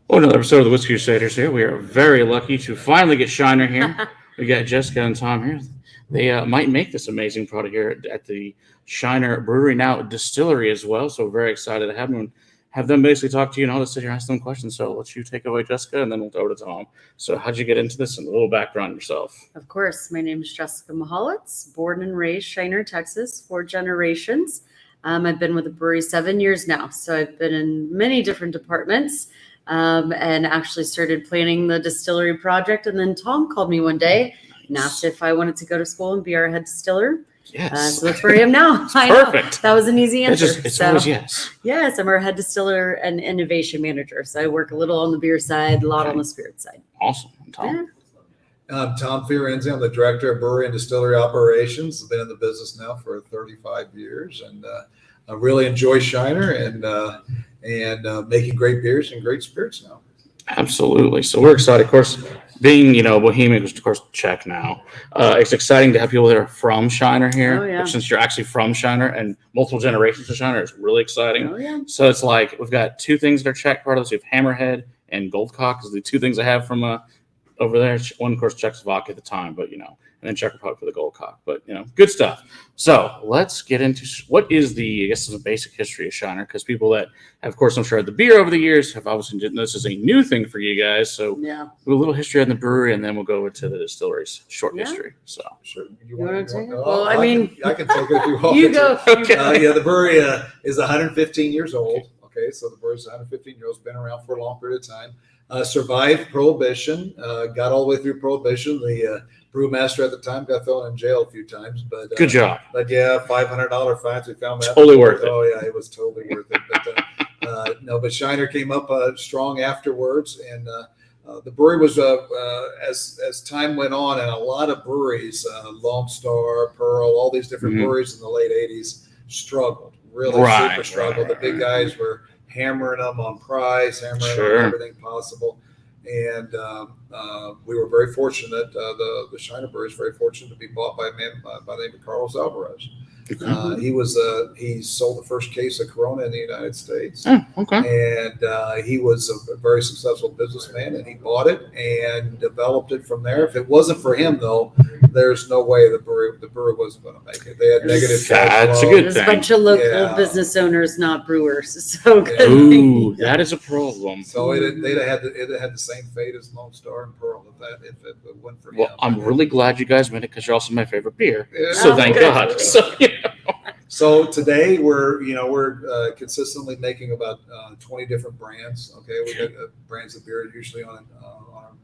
Well, another episode of the Whiskey Crusaders here. We are very lucky to finally get Shiner here. We got Jessica and Tom here. They might make this amazing product here at the Shiner Brewery, now Distillery as well. So we're very excited to have them basically talk to you and all to sit here and ask them questions. So I'll let you take away, Jessica, and then we'll go to Tom. So how'd you get into this and a little background on yourself? Of course. My name is Jessica Mahalitz, born and raised Shiner, Texas, 4 generations. I've been with the brewery 7 years now. So I've been in many different departments. And actually started planning the distillery project. And then Tom called me one day and asked if I wanted to go to school and be our head distiller. Yes. So that's where I am now. Perfect. That was an easy answer. It's always yes. Yes, I'm our head distiller and innovation manager. So I work a little on the beer side, a lot on the spirit side. Awesome. Tom? Yeah. I'm Tom Fiorenzi. I'm the director of brewery and distillery operations. I've been in the business now for 35 years, and I really enjoy Shiner and making great beers and great spirits now. Absolutely. So we're excited. Of course, being, Bohemian is, of course, Czech now. It's exciting to have people that are from Shiner here. Oh, yeah. Since you're actually from Shiner and multiple generations of Shiner, it's really exciting. Oh, yeah. So it's like we've got 2 things that are Czech part of this. We have Hammerhead and Goldcock is the 2 things I have from over there. One, of course, Czechoslovakia at the time, but, and then Czech Republic for the Goldcock. But, good stuff. So let's get into what is the basic history of Shiner, because people that have, of course, I'm sure had the beer over the years have obviously didn't. This is a new thing for you guys. So Yeah. a little history on the brewery, and then we'll go into the distillery's short Yeah. history. So Sure. You want to take it? Oh, Well, I can take it if you want. You go. Okay. The brewery is 115 years old. Okay, so the brewery's 115 years old. It's been around for a long period of time. Survived Prohibition, got all the way through Prohibition. The brewmaster at the time got thrown in jail a few times, but good job. But yeah, $500 fines. We found that Totally worth it. Oh yeah, it was totally worth it. But but Shiner came up strong afterwards, and the brewery was as time went on, and a lot of breweries, Lone Star, Pearl, all these different breweries in the late '80s struggled, really super struggled. The big guys were hammering them on price, hammering on everything possible. And we were very fortunate. The Shiner Brewery is very fortunate to be bought by a man by the name of Carlos Alvarez. He sold the first case of Corona in the United States. Oh, okay. And he was a very successful businessman, and he bought it and developed it from there. If it wasn't for him, though, there's no way the brewery wasn't going to make it. They had negative cash flow. Good There's a bunch of local business owners, not brewers. So good. Ooh, that is a problem. So it had the same fate as Lone Star and Pearl if it went for him. Well, I'm really glad you guys made it because you're also my favorite beer. Yeah. So thank God. So today we're consistently making about 20 different brands. Okay, we got brands of beer usually on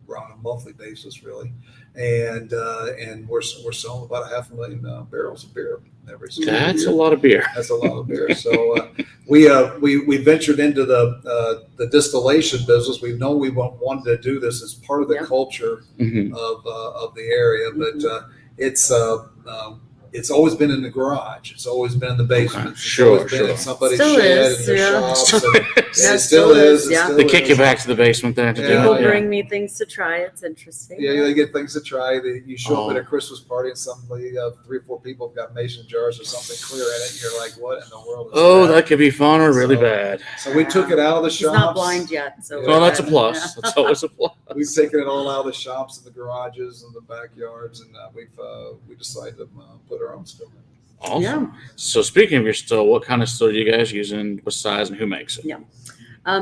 a monthly basis, really, and we're selling about 500,000 barrels of beer every single year. That's a lot of beer. That's a lot of beer. So we ventured into the distillation business. We've known we wanted to do this as part of the culture of the area, but it's always been in the garage. It's always been in the basement. It's always been in somebody's shed in their shops. It still is. They kick you back to the basement there. People bring me things to try. It's interesting. Yeah, they get things to try. You show up at a Christmas party and suddenly 3 or 4 people have got mason jars or something clear in it. And you're like, what in the world is that? That could be fun or really bad. So we took it out of the shops. He's not blind yet. So that's a plus. Yeah. That's always a plus. We've taken it all out of the shops and the garages and the backyards, and we decided to put our own still in. Awesome. Yeah. So speaking of your still, what kind of still are you guys using? What size and who makes it? Yeah.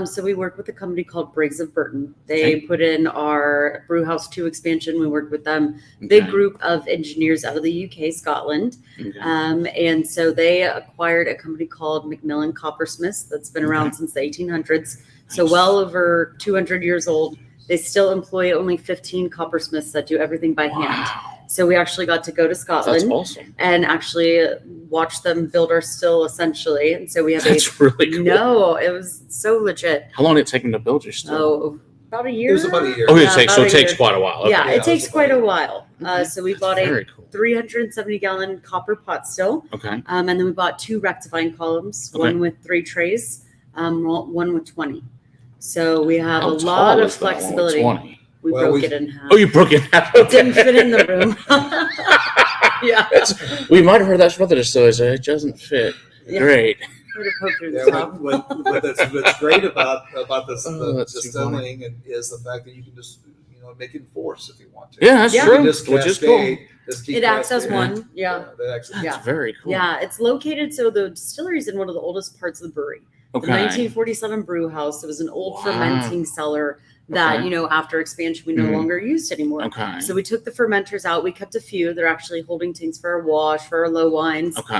So we work with a company called Briggs of Burton. They put in our Brewhouse 2 expansion. We worked with them. Big group of engineers out of the UK, Scotland. And so they acquired a company called Macmillan Coppersmiths that's been around since the 1800s. So well over 200 years old. They still employ only 15 coppersmiths that do everything by hand. So we actually got to go to Scotland and actually watch them build our still, essentially. And so we have That's really cool. No, it was so legit. How long did it take them to build your still? Oh, about a year. It was about a year. Oh, it takes quite a while. Okay. Yeah, it takes quite a while. So we bought Very cool. 370-gallon copper pot still. Okay. And then we bought 2 rectifying columns, one with 3 trays, one with 20. So we have a lot of flexibility. We broke it in half. Oh, you broke it in half. It didn't fit in the room. Yeah. We might have heard that from other distilleries. It doesn't fit. Yeah. Great. Way to poke through the Yeah, top. what's great about this Oh, the that's too distilling is the fact that you can just make it in force if you want to. Yeah, that's Yeah. true. Just Which is cool. cascade, just keep It acts as cascading. one. Yeah. that acts as- Yeah. That's very cool. Yeah, it's located. So the distillery is in one of the oldest parts of the brewery. Okay. The 1947 brew house. It was an old Wow. fermenting cellar that, Okay. after expansion, we no Mhm. longer used anymore. Okay. So we took the fermenters out. We kept a few. They're actually holding tanks for our wash, for our low wines. Okay.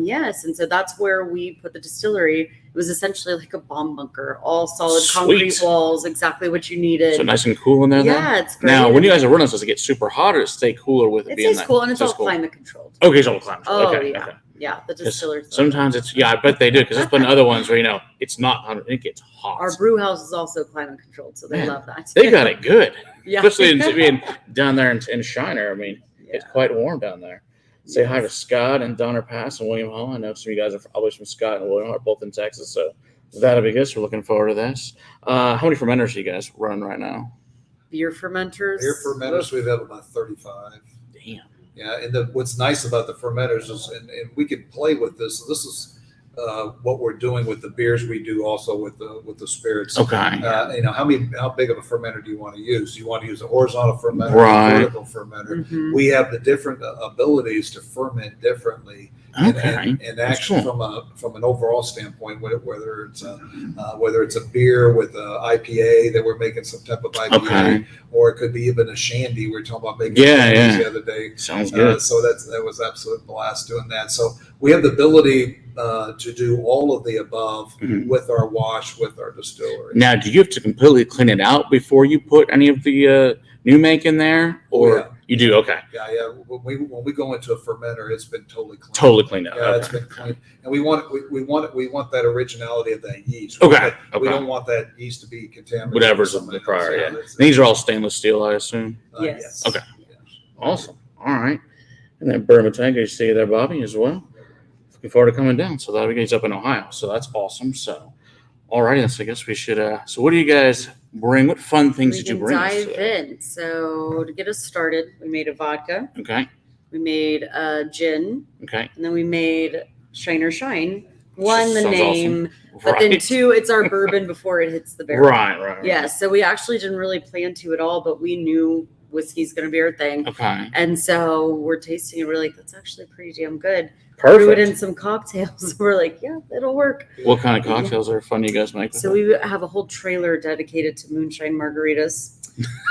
Yes. And so that's where we put the distillery. It was essentially like a bomb bunker, all solid Sweet. concrete walls, exactly what you needed. So nice and cool in there. Then? Yeah, it's great. Now, when you guys are running, does it get super hot or does it stay cooler with it it being stays that? cool and it's all Stays cool. climate controlled. Okay, it's all climate. Oh, Okay. yeah. Okay. Yeah, the 'Cause distillers. sometimes it's I bet they do because there's been other ones where it's not 100, it gets hot. Our brew house is also climate controlled, so they Man, love that. They got it good, Yeah. especially in being down there in Shiner. I mean, it's Yeah. quite warm down there. Say hi to Scott and Donner Pass and William Hall. I know some of you guys are probably from Scott and William are both in Texas, so that'll be good. So we're looking forward to this. How many fermenters are you guys running right now? Beer fermenters. Here fermenters, we have about 35. Damn. Yeah, and what's nice about the fermenters is, and we can play with this. This is what we're doing with the beers. We do also with the spirits. Okay. How big of a fermenter do you want to use? Do you want to use a horizontal fermenter, Right. or a vertical fermenter? Mhm. We have the different abilities to ferment differently. Okay. And actually, from an overall standpoint, whether it's a beer with a IPA that we're making some type of IPA, Okay. or it could be even a shandy. We were talking about making Yeah, shandies yeah. the other day. Sounds good. So that was absolute blast doing that. So we have the ability to do all of the above Mhm. with our wash, with our distillery. Now, do you have to completely clean it out before you put any of the new make in there, or Yeah. you do? Okay. Yeah. When we go into a fermenter, it's been totally clean. Totally cleaned out. Yeah, Okay. it's been clean, and we want that originality of that yeast. Okay, We okay. don't want that yeast to be contaminated. Whatever's with the something prior. else. Yeah. That's- These are all stainless steel, I assume. Yes. Okay. Yes. Awesome. All right. And then Bourbon Tango, you see there, Bobby, as well. Looking forward to coming down. So that'll be he's up in Ohio. So that's awesome. So, all righty. So I guess we should. So what do you guys bring? What fun things We did you can bring? us dive today? in. So to get us started, we made a vodka, Okay. we made a gin, Okay. and then we made Shiner Shine. One, the Sounds name, but then Right. two, it's our bourbon before it hits the barrel. Right. Yeah, so we actually didn't really plan to at all, but we knew whiskey's going to be our thing. Okay. And so we're tasting it. We're like, that's actually pretty damn good. Threw it Perfect. in some cocktails. We're like, yeah, it'll work. What kind of cocktails are fun you guys make? With So it? we have a whole trailer dedicated to moonshine margaritas.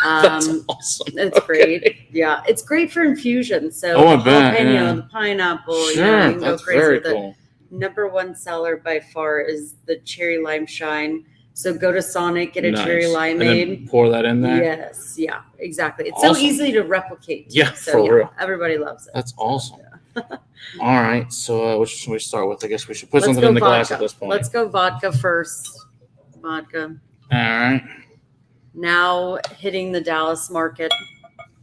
That's awesome. It's Okay. great. Yeah, it's great for infusion. So Oh, I the bet, jalapeno, yeah. the pineapple, Sure, you can go that's crazy very with it. cool. Number one seller by far is the cherry lime shine. So go to Sonic, get a cherry Nice. limeade. And then pour that in there. Yes, yeah, exactly. It's Awesome. so easy to replicate. Yeah, so for real. everybody loves it. That's awesome. All right. So which should we start with? I guess we should put Let's something go in the glass vodka. at this point. Let's go vodka first. Vodka. All right. Now hitting the Dallas market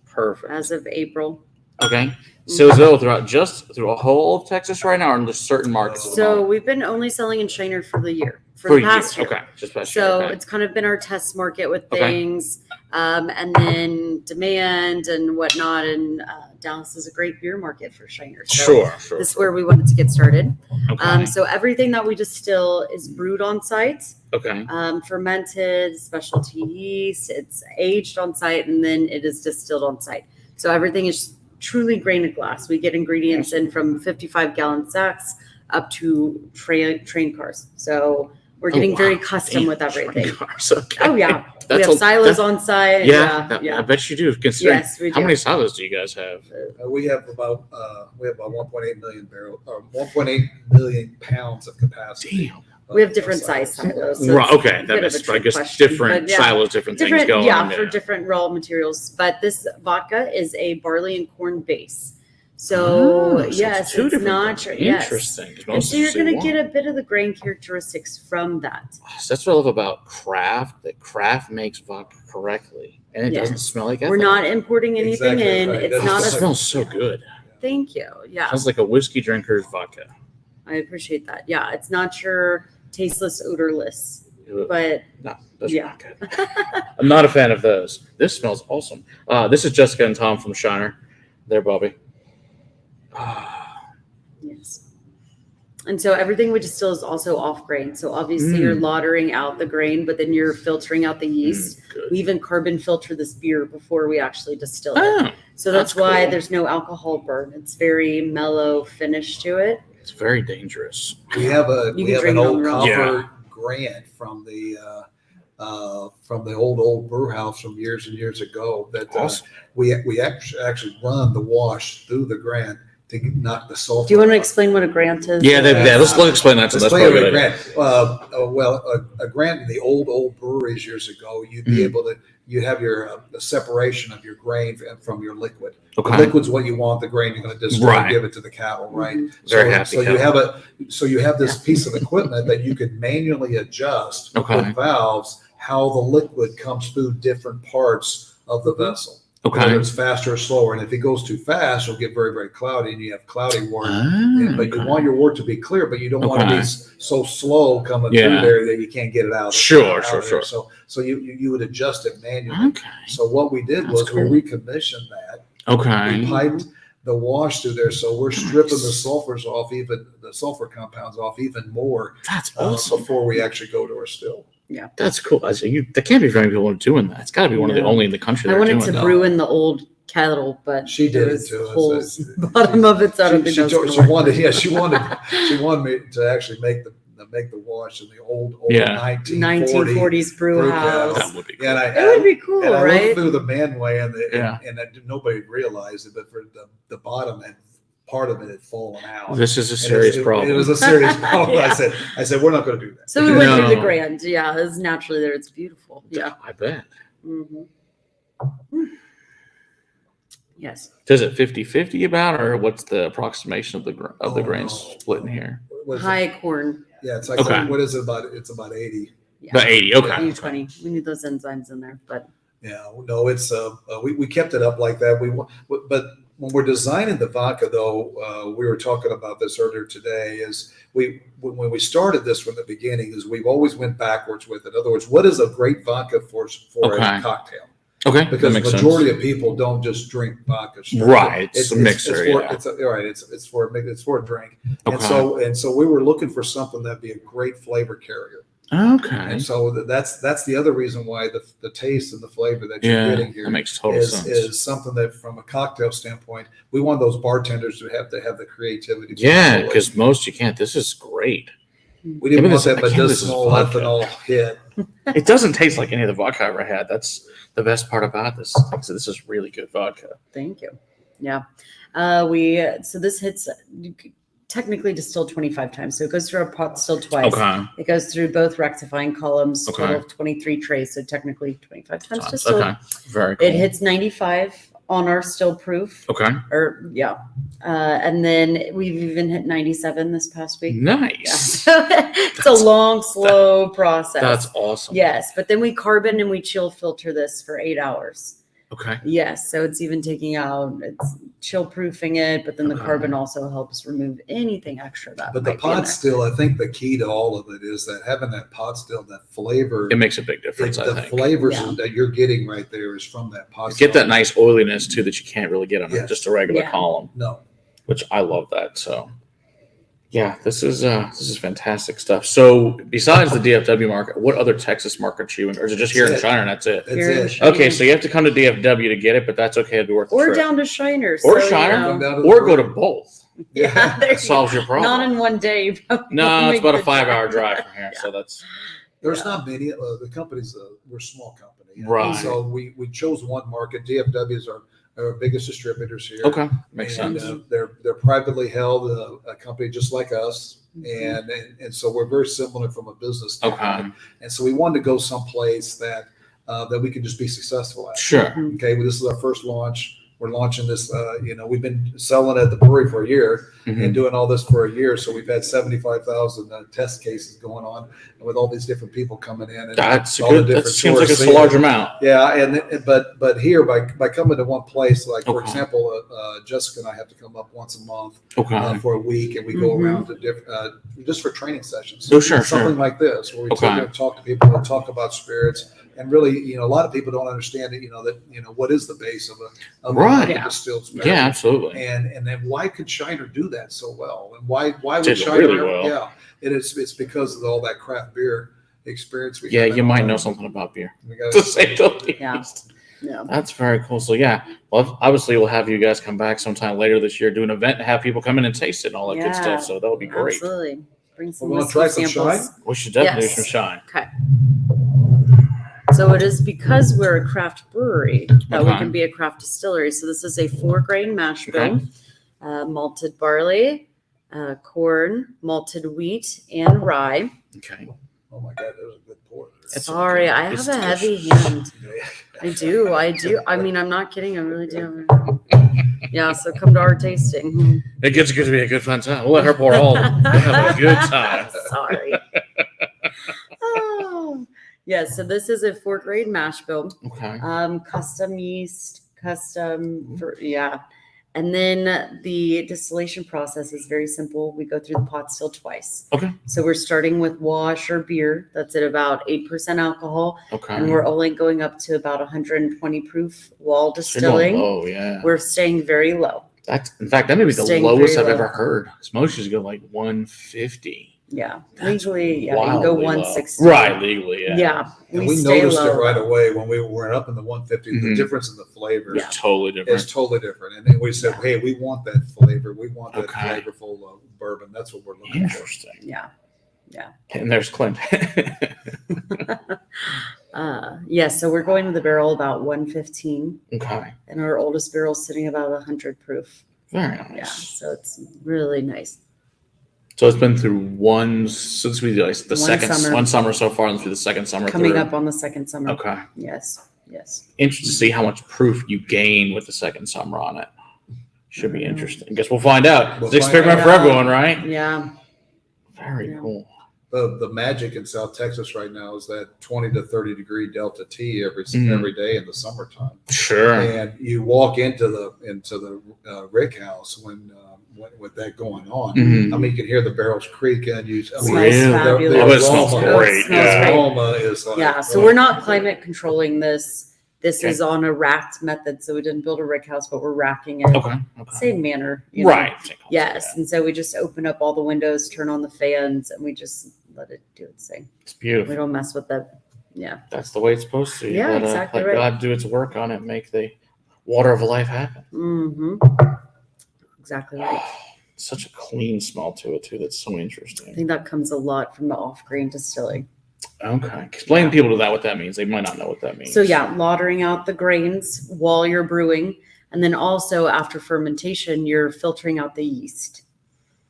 Perfect. as of April. Okay. So is it through a whole of Texas right now, or in just certain markets? at the So moment? we've been only selling in Shiner for the year, for For the you. past year. Okay. Just past So year. Okay. it's kind of been our test market with Okay. things, and then demand and whatnot. And Dallas is a great beer market for Shiner. So Sure. this is where we wanted to get started. Okay. So everything that we distill is brewed on site, Okay. fermented, specialty yeast. It's aged on site, and then it is distilled on site. So everything is truly grain to glass. We get ingredients in from 55-gallon sacks up to train cars. So we're getting very custom Damn, with everything. cars, okay. Oh yeah, we That's have a- silos that- on site. Yeah, Yeah. I bet you do. Considering Yes, we do. how many silos do you guys have? We have about 1.8 million barrels, or 1.8 million pounds of capacity. Damn. We have different size silos. so Right. it's Okay. a bit That of a is, I trick guess, question, different but yeah. silos, different things Different, going on. for different raw materials. But this vodka is a barley and corn base. So it's yes, two it's different not things. yes. Interesting. 'cause And most so you're say going to one. get a bit of the grain characteristics from that. So that's what I love about craft. That craft makes vodka correctly, and it Yes. doesn't smell like. We're ethanol. not importing anything Exactly in. right. It's That's not It just a. smells so good. Thank you. Yeah, Sounds like a whiskey drinker's vodka. I appreciate that. Yeah, it's not your tasteless, odorless, but No, those Yeah. are not good. I'm not a fan of those. This smells awesome. This is Jessica and Tom from Shiner. There, Bobby. yes. And so everything we distill is also off grain. So obviously you're lautering out the grain, but then you're filtering out the yeast. We even carbon filter this beer before we actually distill it. So that's why cool. there's no alcohol burn. It's very mellow finish to it. It's very dangerous. We have an old copper Yeah. grant from the old brew house from years and years ago that Awesome. we actually run the wash through the grant to knock the sulfur. Do you want to out. explain what a grant is? Yeah, let's explain that. So that's Let's play probably with a a good grant. Well, a grant in the old breweries years ago, you'd be able to, you have your the separation of your grain from your liquid. Okay. The liquid's what you want. The grain you're going to distill, Right. give it to the cattle, right? Very So happy. you have this piece of equipment that you could manually adjust Okay. with valves how the liquid comes through different parts of the vessel. Okay. Whether it's faster or slower, and if it goes too fast, it'll get very, very cloudy, and you have cloudy wort. But you want your wort to be clear, but you don't want to be so slow coming through there that you can't get it out. Sure. So you would adjust it manually. Okay. So what we did was we recommissioned that. Okay. We piped the wash through there, so we're stripping the sulfurs off, even the sulfur compounds off even more. That's awesome. Before we actually go to our still. Yeah. That's cool. There can't be very many people doing that. It's got to be one of the only in the country. I that are wanted doing to that. brew in the old kettle, but She did there it was too. holes in the bottom of it, so I don't think that's gonna She work. wanted me to actually make the wash in the old 1940s brew house. That would be cool. And It would be cool, and I right? looked through the manway Yeah. and nobody realized it, but for the bottom and part of it had fallen out. This is a And serious it problem. was a serious problem. Yeah. I said, we're not going to do that. So we went through No. the grand. Yeah, it's naturally there. It's beautiful. Yeah. I bet. Yes. Does it 50-50 about, or what's the approximation of the grains no. split in here? What is it? High corn. Yeah, it's like, Okay. what is it about? It's about 80. Yeah. About 80. Okay. We need 20. We need those enzymes in there, but Yeah, no, it's we kept it up like that. But when we're designing the vodka, though, we were talking about this earlier today. Is when we started this from the beginning, is we've always went backwards with it. In other words, what is a great vodka for Okay. a cocktail? Okay. Because that the makes majority sense. of people don't just drink vodka. straight. Right, it's a mixer, yeah. It's for a drink. Okay. And so we were looking for something that'd be a great flavor carrier. Okay. And so that's the other reason why the taste and the flavor that you're Yeah, getting here that makes total sense. is something that from a cocktail standpoint, we want those bartenders to have the creativity. to Yeah, control it. because most you can't. This is great. we didn't Maybe want this- that I can't believe this is medicinal vodka. ethanol hit. It doesn't taste like any of the vodka I ever had. That's the best part about this. Like I said, this is really good vodka. thank you. Yeah. So this hits technically distilled 25 times. So it goes through our pot still twice. Okay. It goes through both rectifying columns, Okay. total of 23 trays. So technically 25 times distilled. Okay. Very cool. It hits 95 on our still proof. Okay. And then we've even hit 97 this past week. Yeah. Nice. So it's a long, slow process. That's awesome. Yes. But then we carbon and we chill filter this for 8 hours. Okay. Yes. So it's even taking out, it's chill proofing it, but then the Okay. carbon also helps remove anything extra that But the might be in pot there. still, I think the key to all of it is that having that pot still, that flavor, It makes a big difference, I the think. flavors Yeah. that you're getting right there is from that pot. Get still. that nice oiliness too that you can't really get on Yes. just a regular Yeah. column, No. which I love that. So yeah, this is fantastic stuff. So besides the DFW market, what other Texas markets are you in? Or is it just here in That's it. Shiner and that's it? That's Here in it. Shiner. Okay, so you have to come to DFW to get it, but that's okay. It'd be worth the Or trip. down to Shiner. Or so, Shiner. Come down to the Or go to brewery. both. Yeah. There That you solves your go. problem. Not in one day. you probably No, won't it's make about a the 5-hour drive. drive from here. So that's There's not many. The companies, we're a small company. Right. So we chose one market. DFW is our biggest distributors here. okay. Makes And, sense. they're privately held, a company just like us. And so we're very similar from a business standpoint. Okay. And so we wanted to go someplace that we can just be successful at. Sure. Okay, well, this is our first launch. We're launching this. We've been selling at the brewery for a year Mhm. and doing all this for a year. So we've had 75,000 test cases going on, and with all these different people coming in. And That's all the good. That different seems like tourists it's a seeing large it. amount. Yeah, but here by coming to one place, like for Okay. example, Jessica and I have to come up once a month Okay. for a week, and we go Mhm. around to different just for training sessions. Oh, sure, Something sure. like this, where we Okay. take and talk to people and talk about spirits. And really, a lot of people don't understand it. That what is the base of a Right. the distilled spirit. Yeah, absolutely. And then why could Shiner do that so well? And why Did would Shiner? really well. Yeah, it's because of all that craft beer experience. We Yeah, have. you might know something about beer. We To got say the least. Yeah. Yeah. That's very cool. So yeah, well, obviously we'll have you guys come back sometime later this year, do an event, and have people come in and taste it and all that good Yeah, stuff. So that would be great. Absolutely. Bring some We're gonna whiskey try some samples. Shine? We should definitely Yes. do some shine. Okay. So it is because we're a craft brewery that we Okay. can be a craft distillery. So this is a 4-grain mash bill, Okay. malted barley, corn, malted wheat, and rye. Okay. Oh my God, that was a good pour. It's Sorry, I It's have a heavy delicious. hand. Yeah. I do. I mean, I'm not kidding. I really do. Yeah, so come to our tasting. It gets to be a good fun time. We'll let her pour all. We'll have a good time. Sorry. Oh. Yeah, so this is a 4-grain mash bill. Okay. Custom yeast, yeah. And then the distillation process is very simple. We go through the pot still twice. Okay. So we're starting with wash or beer. That's at about 8% alcohol. Okay. And we're only going up to about 120 proof while So you're going distilling. low, yeah. We're staying very low. That's in fact that may be the Staying lowest very I've low. ever heard. Because most usually go like 150. Yeah. That's Legally, yeah, you can go wildly low. 160. Right, legally, yeah. Yeah. And we stay noticed low. it right away when we were up in the 150. The Mhm. difference in the flavors Yeah. Totally different. is totally different. And then we said, hey, we want that flavor. We want that Okay. flavorful bourbon. That's what we're looking for. Interesting. Yeah. And there's Clint. Yeah, so we're going to the barrel about 115, Okay. and our oldest barrel's sitting about 100 proof. Very nice. Yeah, so it's really nice. So it's been through so this will be like the One one summer. summer so far, and through the second summer. Coming through. up on the second summer. Okay. Yes. Interesting to see how much proof you gain with the second summer on it. Should be interesting. Guess we'll find out. We'll It's an find experiment out. for everyone, right? Yeah. Very Yeah. cool. The magic in South Texas right now is that 20 to 30 degree Delta T every day in the summertime. Sure. And you walk into the rick house when with that going on. Mhm. I mean, you can hear the barrels creak, and Smells Really? fabulous. Oh, it smells aroma- great. It smells Yeah. great. aroma is like, Yeah, so oh. we're not climate controlling this. This Okay. is on a racked method, so we didn't build a rick house, but we're racking it. Okay. Same manner. you know. Right. Yes, and so we just open up all the windows, turn on the fans, and we just let it do its thing. It's We beautiful. don't mess with that. Yeah. That's the way it's supposed to. You Yeah, let, exactly let right. God do its work on it, make the water of life happen. Mm-hmm. Exactly right. Such a clean smell to it too. That's so I interesting. think that comes a lot from the off-grain distilling. Okay. Explain to people to that what that means. They might not know what that means. So yeah, lautering out the grains while you're brewing, and then also after fermentation, you're filtering out the yeast.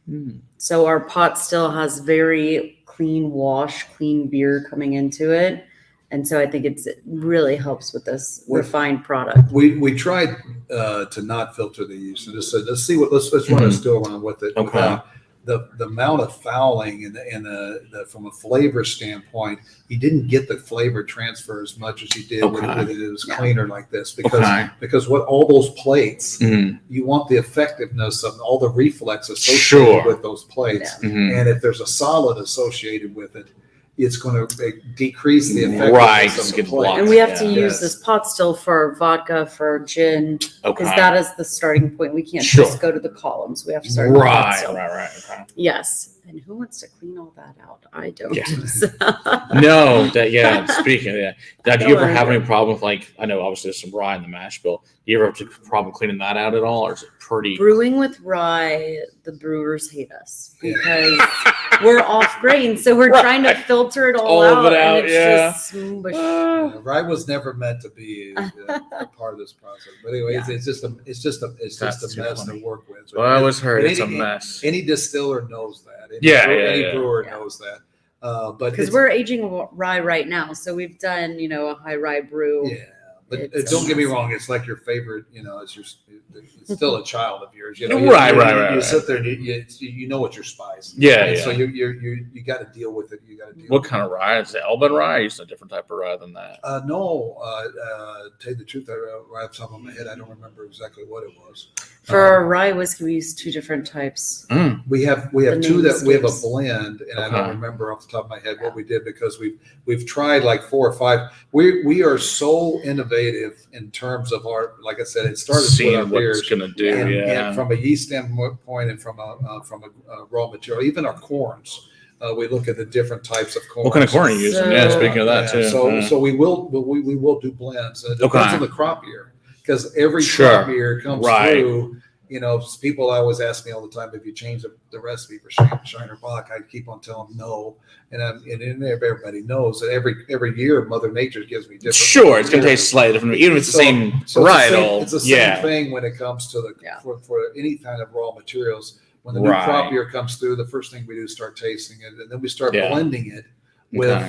Hmm. So our pot still has very clean wash, clean beer coming into it. And so I think it really helps with this refined product. We tried to not filter the yeast and just said, let's run a still around with it. Okay. The amount of fouling and from a flavor standpoint, you didn't get the flavor transfer as much as you did when it was cleaner like this because what all those plates, Mhm. you want the effectiveness of all the reflex associated with those plates. Yeah. Mhm. And if there's a solid associated with it, it's going to decrease the effectiveness Right, of it's the getting plate. blocked. And we have to Yeah. use Yes. this pot still for vodka, for gin, because Okay. that is the starting point. We can't Sure. just go to the columns. We have to start with the pot Right. still. Okay. Yes. And who wants to clean all that out? I don't. Yeah. No, speaking of that, now, do you ever Don't have worry. any problem with, like, I know obviously there's some rye in the mash bill. Do you ever have a problem cleaning that out at all, or is it pretty? Brewing with rye, the brewers hate us Yeah. because we're off grain. So we're trying to filter it all, All of it out, and it's yeah. just smush. Rye was never meant to be a part of this process. But anyway, Yeah. it's just a That's too mess funny. to work with. Well, I always heard But it's a any- mess. Any distiller knows that. Any brewer Yeah. knows that. But Because we're aging rye right now. So we've done, a high rye brew. yeah. But It's don't get me amazing. wrong. It's like your favorite. It's still a child of yours. Right. You sit there and you know what your spice. Yeah, And yeah. So you got to deal with it. You got to deal. What with kind of rye? Is it Elbin rye? Or is it a different type of rye than that? No, tell you the truth, right off the top of my head, I don't remember exactly what it was. For our rye whiskey, we use two different types. Mm. We have The two name that we have a escapes. blend, and I Okay. don't remember off the top of my head what we did because we've tried like 4 or 5. We are so innovative innovative in terms of our, like I said, it started with Seeing our what beers. it's gonna do. And from a yeast standpoint and from a raw material, even our corns, we look at the different types of corn. What kind of corn are you using? Yeah, speaking of that too. So we will do blends. It depends on the crop year, because every crop year comes through. You know, people always ask me all the time, if you change the recipe for Shiner Bock, I keep on telling them no. And everybody knows that every year Mother Nature gives me different. Sure, it's going to taste slightly different, even if it's the same varietal. It's the same thing when it comes to for any kind of raw materials. When the new crop year comes through, the first thing we do is start tasting it, and then we start blending it with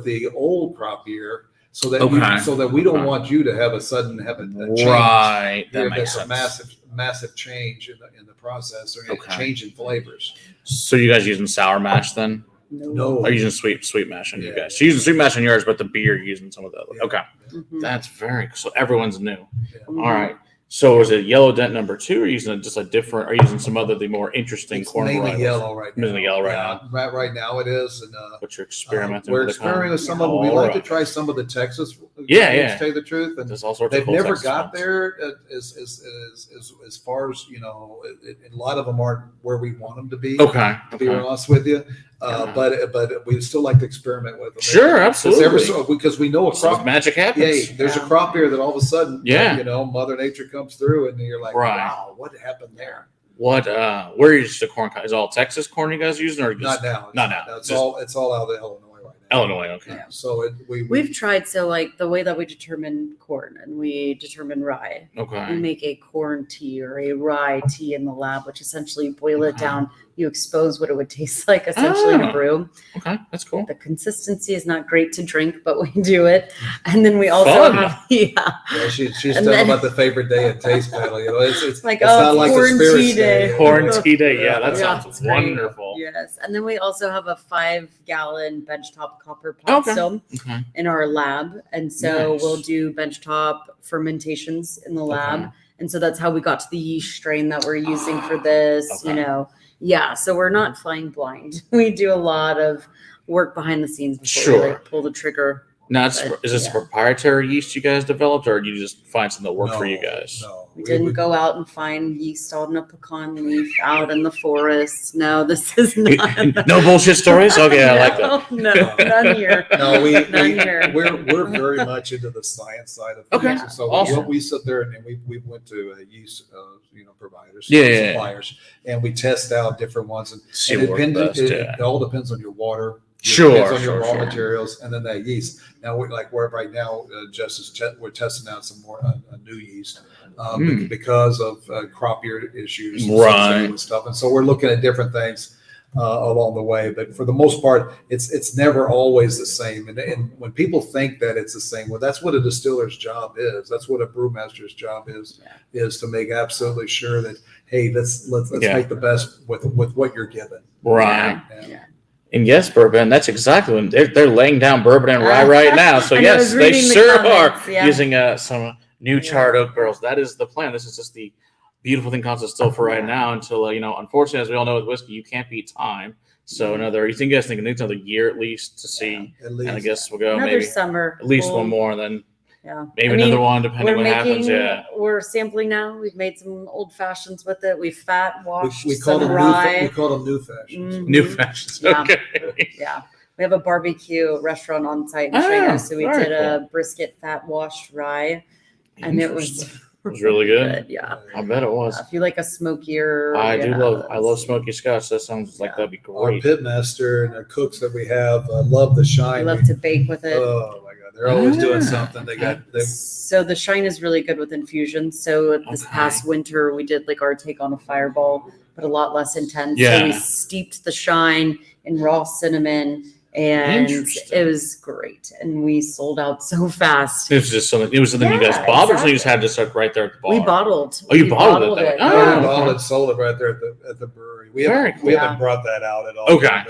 the old crop year. So that we don't want you to have a sudden change. Right, that makes sense. A massive change in the process, or a change in flavors. So you guys using sour mash then? No. Are you using sweet mash on you guys? So you're using sweet mash on yours, but the beer you're using some of the other. Okay, that's very cool. So everyone's new. All right. So is it Yellow Dent number 2, or using just a different? Are you using some other the more interesting corn varietals? Mainly yellow right now. Mainly yellow now. Right now it is. And but you're experimenting. We're experimenting with some of them. We like to try some of the Texas. To tell you the truth, and there's all sorts they've of cool never Texas got ones. there as far as a lot of them aren't where we want them to be. Okay. To be honest with you. But we still like to experiment with them. Sure, absolutely. Because we know a crop magic happens. Yeah, there's a crop here that all of a sudden, Mother Nature comes through, and you're like, wow, what happened there? What? Where is the corn? Is it all Texas corn you guys using, or not now? Not now. It's all out of Illinois right now. Illinois, okay. Yeah. So we've tried like the way that we determine corn and we determine rye. Okay. We make a corn tea or a rye tea in the lab, which essentially boil it down. You expose what it would taste like essentially in a brew. Okay, that's cool. The consistency is not great to drink, but we do it. And then we also have she's talking about the favorite day at Taste Battle. It's like it's not like corn the tea day. Corn tea day. Yeah, that sounds wonderful. Yes, and then we also have a 5-gallon benchtop copper pot still in our lab, and so we'll do benchtop fermentations in the lab, and so that's how we got to the yeast strain that we're using for this. So we're not flying blind. We do a lot of work behind the scenes before we pull the trigger. Now, is this a proprietary yeast you guys developed, or you just find something that worked for you guys? No, we didn't go out and find yeast on a pecan leaf out in the forest. No, this is not. No bullshit stories. Okay, I like that. No, none here. No, none here. We're very much into the science side of things. Okay, so we sit there and we went to yeast providers, suppliers, and we test out different ones, and it all depends on your water. Depends on your raw materials, and then that yeast. Now, we're right now, we're testing out some more a new yeast because of crop year issues, and stuff. And so we're looking at different things along the way. But for the most part, it's never always the same. And when people think that it's the same, well, that's what a distiller's job is. That's what a brewmaster's job is to make absolutely sure that let's make the best with what you're given. Right. Yeah. And yes, bourbon, that's exactly when they're laying down bourbon and rye right now. So yes, they sure are using some new charred oak barrels. That is the plan. This is just the beautiful thing concept still for right now until, unfortunately, as we all know with whiskey, you can't beat time. So you guys think it needs another year at least to see. At least. And I guess we'll go maybe summer. At least one more, and then maybe another one, depending what happens. Yeah. We're sampling now. We've made some old fashions with it. We've fat washed we call them rye. We call them new fashions. Mm-hmm. New fashions. Okay. Yeah. We have a barbecue restaurant on site in China, so we did a brisket fat washed rye, and it was really good. Yeah, I bet it was. If you like a smokier, I love smoky Scotch. That sounds like that'd be great. Our pitmaster and our cooks that we have love the shine. We love to bake with it. Oh my God, they're always doing something. So the shine is really good with infusions. So this past winter we did our take on a Fireball, but a lot less intense. Yeah. So we steeped the shine in raw cinnamon. And it was great, and we sold out so fast. It was just something. It was something you guys bottled, so you just had to start right there at the bar. We bottled. Oh, you bottled it. We bottled it, sold it right there at the brewery. We haven't brought that out at all. Okay,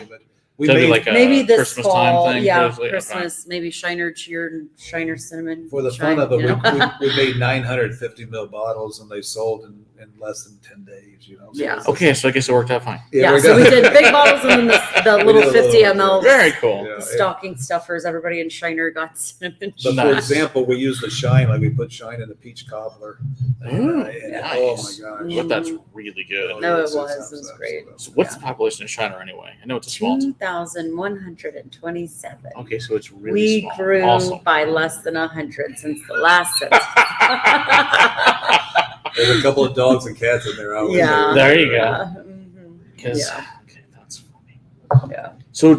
but we maybe this Christmas fall, time thing. Yeah, Christmas, maybe Shiner Cheer and Shiner Cinnamon. For the fun of it, we made 950 ml bottles, and they sold in in less than 10 days. So Yeah. Okay, so I guess it worked out fine. Yeah, so we did big bottles and then the little did a 50 little- ml. Very cool. Yeah. The stocking stuffers. Everybody in Shiner got cinnamon. But Nice. for example, we use the shine, like we put shine in the peach cobbler. Ooh, And, nice. oh my gosh. But that's really good. No, it It's was absolutely great. So what's the population of Shiner anyway? I know it's a small town. 2,127. Okay, so it's really We small. grew Awesome. by less than 100 since the last census. There's a couple of dogs and cats in there. Yeah. There you go. Yeah. Mhm. 'Cause- Yeah. Okay, that's funny. Yeah. So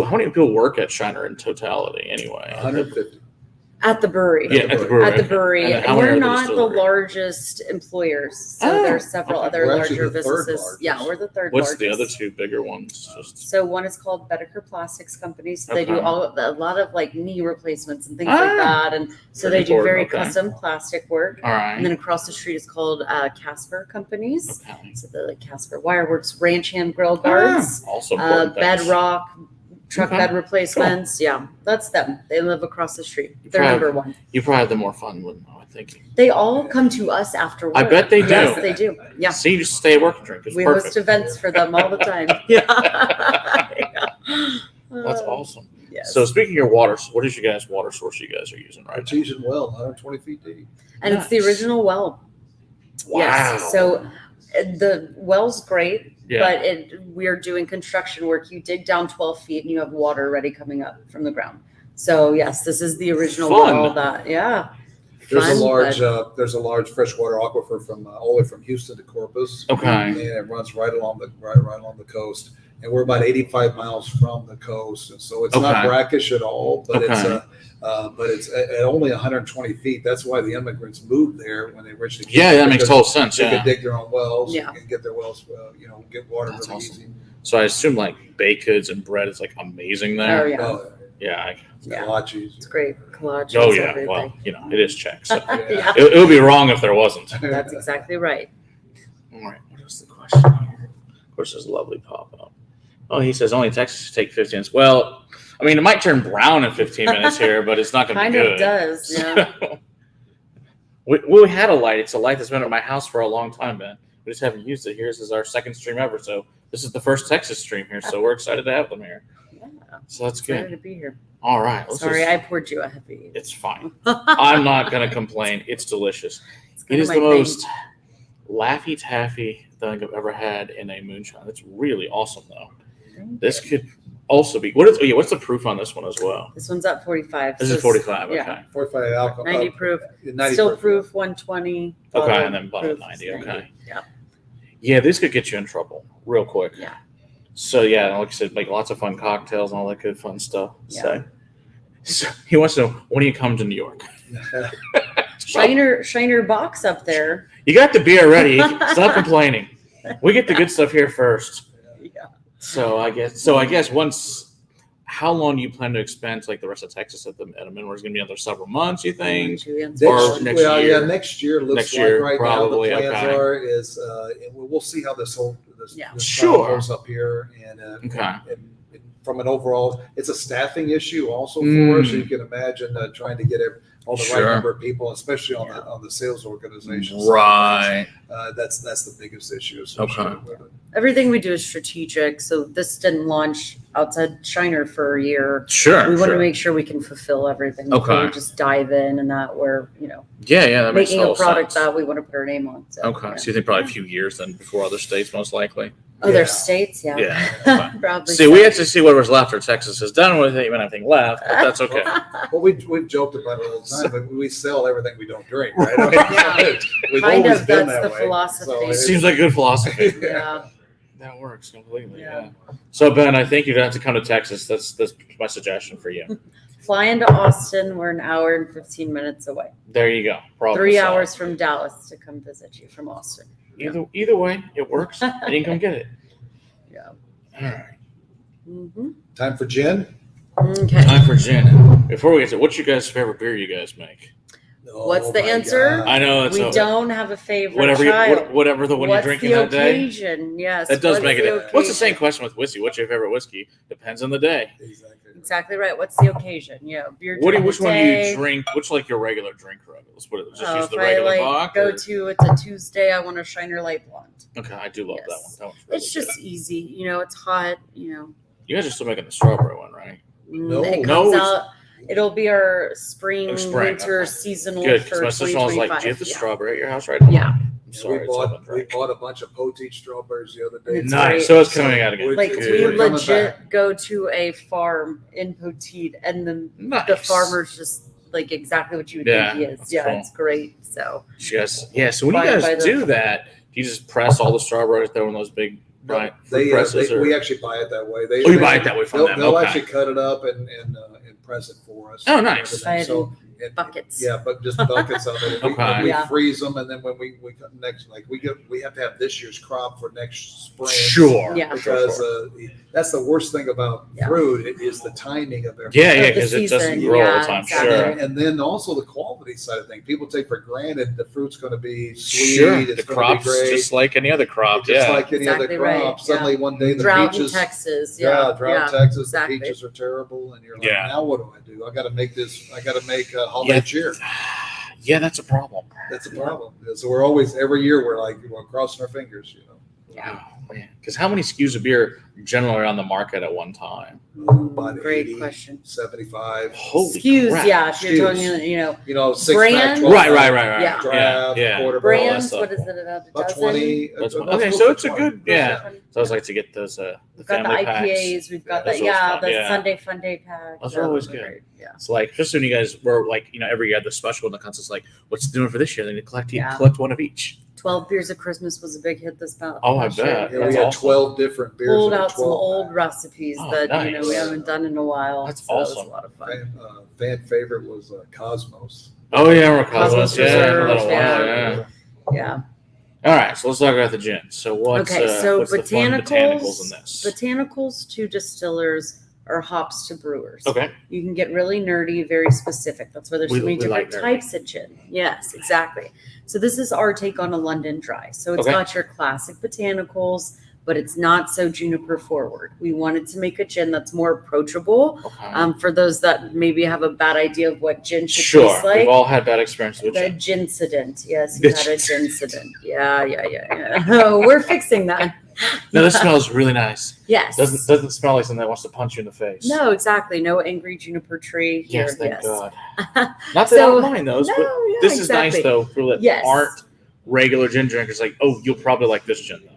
how many people work at Shiner in totality anyway? 150. At the brewery. Yeah, at the brewery. At the okay. brewery. And then how many are We're the not the distillery? largest employers. So Oh, there's several okay. other We're actually larger the third businesses. largest. Yeah, we're the third What's largest. the other two bigger ones? Just So one is called Bedecker Plastics Company. So they do Okay. a lot of like knee replacements and things Ah, like that. And so very they do very important, okay. custom plastic work. all right. And then across the street is called Casper Companies. Okay. So the Casper Wireworks ranch hand grill guards, Also important things. bedrock, truck Okay. bed replacements. Yeah, that's them. They live across the street. They're Proud. number one. You probably had the more fun with them, I think. They all come to us after work. I bet they do. Yes, they do. Yeah. See, you just stay at work and drink. It's We perfect. host events for them all the time. Yeah. That's awesome. Yes. So speaking of your water, what is your guys' water source you guys are using right now? Artesian well, 120 feet deep. And it's the Nice. original well. Wow. Yes. So the well's great, Yeah. but we're doing construction work. You dig down 12 feet and you have water ready coming up from the ground. So yes, this is the original Fun. well that, yeah. There's Fun, a large freshwater aquifer from all the way from Houston to Corpus. Okay. And it runs right along the coast. And we're about 85 miles from the coast, and so it's not Okay. brackish at all. But Okay. it's at only 120 feet. That's why the immigrants moved there when they originally. Yeah, came, that makes because total sense. They Yeah. could dig their own wells. Yeah. And get their wells. Get water That's really awesome. easy. So I assume like baked goods and bread is like amazing Oh, there. yeah. Oh, Yeah. Yeah. kolaches. It's great. Collages, Oh yeah. everything. Well, it is Czech. So Yeah. it would be wrong if there wasn't. That's exactly right. All right. What is the question here? Of course, there's a lovely pop up. Oh, he says only Texas take 15 minutes. Well, I mean, it might turn brown in 15 minutes here, but it's not going to Kind be good. of does. Yeah. So, we had a light. It's a light that's been at my house for a long time, Ben. We just haven't used it here. This is our second stream ever. So this is the first Texas stream here. So we're excited to have them here. Yeah. So that's Excited good. to be here. All right. let's Sorry, just- I poured you a heavy. It's fine. I'm not going to complain. It's delicious. It's It kind is of the my thing. most Laffy Taffy thing I've ever had in a moonshine. It's really awesome, though. This could also be what's the proof on this one as well? This one's at 45. This so is 45. Okay. yeah. 45 alcohol. 90 proof. 90 Still proof 120. Okay, bottle and then bottle proof 90. is Okay. Yeah. Yeah, this could get you in trouble real quick. Yeah. So yeah, like I said, make lots of fun cocktails and all that good fun stuff. Yeah. So he wants to know when do you come to New York? Shiner box up there. You got the beer ready. Stop complaining. We get the good stuff here first. Yeah. So I guess once. How long do you plan to expend like the rest of Texas at a minimum? Is it going to be another several months? You think? Or next year? Yeah, next year looks Next year, like right probably, now the plans okay. are is and we'll see how this Yeah. this Sure. trial goes up here and Okay. and from an overall, it's a staffing issue also for Mm. us. So you can imagine trying to get all the Sure. right number of people, especially on the sales organization. Right. That's the biggest issue. Okay. With it. Everything we do is strategic. So this didn't launch outside Shiner for a year. Sure. We want to sure. make sure we can fulfill everything before Okay. we just dive in and that we're, Yeah, that makes making a total product sense. that we want to put our name on. So, Okay, yeah. so you think probably a few years then before other states, most likely. Oh, Yeah. there's states, yeah. Yeah. Probably. See, we have to see whatever's left, or Texas has done with it, even anything left, but that's okay. Well, we've joked about it all the time, but we sell everything we don't drink, right? I mean, we've Kind always of, been that's that the way. philosophy. So it's- Seems like good philosophy. Yeah. That works completely. Yeah. Yeah. So Ben, I think you'd have to come to Texas. That's my suggestion for you. Fly into Austin. We're an hour and 15 minutes away. There you go. Problem 3 solved. hours from Dallas to come visit you from Austin. Either way, it works, and you can come get it. Yeah. All right. Mm-hmm. Time for gin. Okay. Time for gin. Before we get to what's your guys' favorite beer you guys make? What's the my answer? God. I know it's We a- don't have a favorite whatever child. whatever the one What's you're drinking the that day. occasion? Yes. That does what's make the it. What's the same occasion? question with whiskey? What's your favorite whiskey? Depends on the day. Exactly. exactly right. What's the occasion? Beer. Which one do you drink? Which like your regular drink? Let's put it. Just use the regular vodka. Go to it's a Tuesday. I want a Shiner Light Blonde. Okay, I do love that one. That one's really It's just easy. It's hot. You guys are still making the strawberry one, right? No. It comes out. It'll be our spring winter seasonal. Good, because my sister-in-law was like, "Do you have the strawberry at your house right now?" Yeah. I'm sorry, we bought a bunch of poteed strawberries the other day. Nice. So it's coming out again. Like we legit go to a farm in Poteet, and the farmer's just like exactly what you would think he is. Yeah, cool. It's great. So so when you guys do that, you just press all the strawberries, throw in those big presses. We actually buy it that way. You buy it that way from them. They'll actually cut it up and press it for us. Oh, nice. So buckets. Yeah, but just buckets of it. We freeze them, and then when we next, like we have to have this year's crop for next spring. Sure. Yeah. Because that's the worst thing about fruit. It is the timing of everything. Yeah, because it doesn't grow all the time. Exactly. Sure. And then also the quality side of things. People take for granted the fruit's going to be sweet. Sure. It's the crop's great. just like any other crop. Just like any other crop. Right. Suddenly one day the drought peaches. in Texas. Drought in Texas. Exactly. The peaches are terrible, and you're like, now what do I do? I got to make holiday cheer. Yeah, that's a problem. That's a problem. So we're always, every year, we're crossing our fingers, Yeah. Because how many SKUs of beer generally are on the market at one time? About Great 80, question. 75. Holy SKUs, crap. if you're talking, 6 brands. pack, 12 Right. Yeah. Draft, quarter brands. barrel, What is it about? about dozen? 20. Okay, so it's a good, So I was like to get those the We've got the family IPAs. packs. We've got Those are always fun. the Sunday Fun Day pack. Those are always good. Great. Yeah. It's like just when you guys were like, every year the special and the concert's like, what's doing for this year? Then you collect one of each. 12 Beers of Christmas was a big hit this month. Oh, I bet. Yeah, we had 12 different beers. Pulled out some old recipes that nice. we haven't done in a while. That's so awesome. That was a lot of fun. Fan favorite was Cosmos. Oh yeah, we're Cosmos. Reserve, Yeah. All right, so let's talk about the gin. So what's the fun botanicals in this? Botanicals to distillers or hops to brewers. Okay. You can get really nerdy, very specific. That's why there's so many different types of gin. Yes, exactly. So this is our take on a London dry. So it's got your classic botanicals, but it's not so juniper forward. We wanted to make a gin that's more approachable for those that maybe have a bad idea of what gin should taste like. We've all had bad experiences with gin. The gincident. Yes, you had a gincident. Yeah. We're fixing that. No, this smells really nice. Yes. Doesn't smell like something that wants to punch you in the face. No, exactly. No angry juniper tree here. Yes, thank God. Not that I don't mind those, but this is nice though for that aren't regular gin drinkers. Like, you'll probably like this gin though.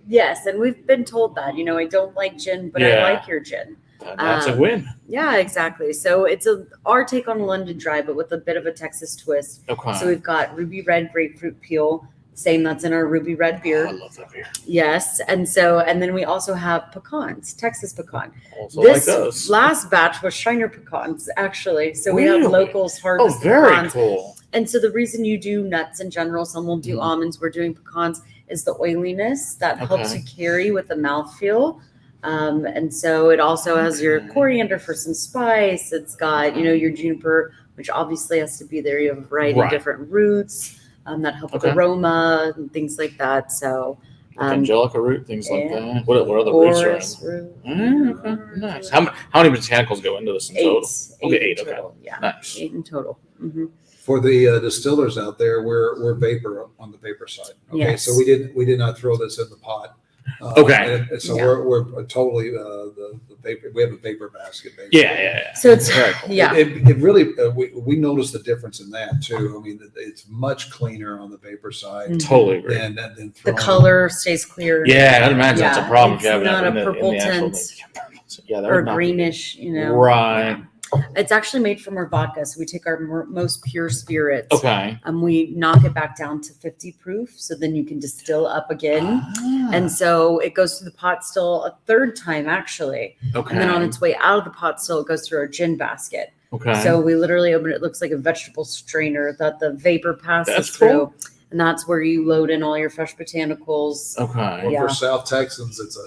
Yes, and we've been told that. I don't like gin, but I like your gin. That's a win. Yeah, exactly. So it's our take on a London dry, but with a bit of a Texas twist. Okay. So we've got ruby red grapefruit peel. Same that's in our ruby red beer. I love that beer. Yes. And then we also have pecans, Texas pecan. Also this like those. Last batch was Shiner pecans, actually. So we have locals harvest very pecans. Cool. And so the reason you do nuts in general, some will do almonds, we're doing pecans, is the oiliness that helps you carry with the mouthfeel. And so it also has your coriander for some spice. It's got, your juniper, which obviously has to be there. You have a variety of different roots. That help with aroma and things like that. So, angelica root, things like that. What other roots are in? Okay, nice. How many botanicals go into this in total? 8 in total. Yeah, nice. 8 in total. Mm-hmm. For the distillers out there, we're vapor on the vapor side. Okay, so we did not throw this in the pot. And so we're totally the vapor. We have a vapor basket. Yeah. So it's It really we noticed the difference in that too. I mean, it's much cleaner on the vapor side. Totally agree. Than the color stays clear. Yeah, I'd imagine that's a problem. It's not a purple tint or greenish. Right. It's actually made from our vodka. So we take our most pure spirits. Okay. And we knock it back down to 50 proof. So then you can distill up again. And so it goes through the pot still a third time, actually. Okay. And then on its way out of the pot still, it goes through our gin basket. Okay. So we literally open it. It looks like a vegetable strainer that the vapor passes through. Cool. And that's where you load in all your fresh botanicals. Okay. Well, for South Texans, it's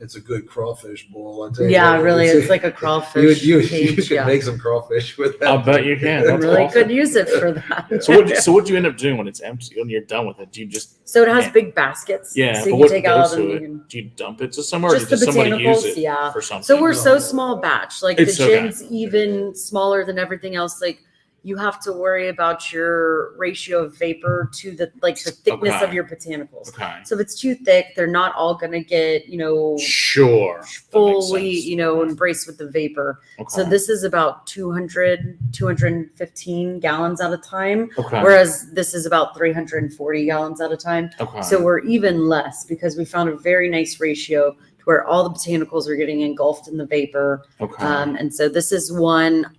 It's a good crawfish boil. I tell you Yeah, what, really, it's like a crawfish. you cage, could yeah. make some crawfish with that. I bet you can. We That's really awesome. could use it for that. So what do you end up doing when it's empty? When you're done with it, do you just So it has big baskets. yeah? So But you what take goes out to and you it? can. Do you dump it to somewhere? Just or the does somebody use botanicals, it yeah. for something? So we're so small batch. Like It's the okay. gin's even smaller than everything else. Like you have to worry about your ratio of vapor to the thickness Okay. of your botanicals. Okay. So if it's too thick, they're not all gonna get, Sure. That makes fully, sense. embraced with the vapor. Okay. So this is about 215 gallons at a time, okay. whereas this is about 340 gallons at a time. Okay. So we're even less because we found a very nice ratio to where all the botanicals are getting engulfed in the vapor. okay. And so this is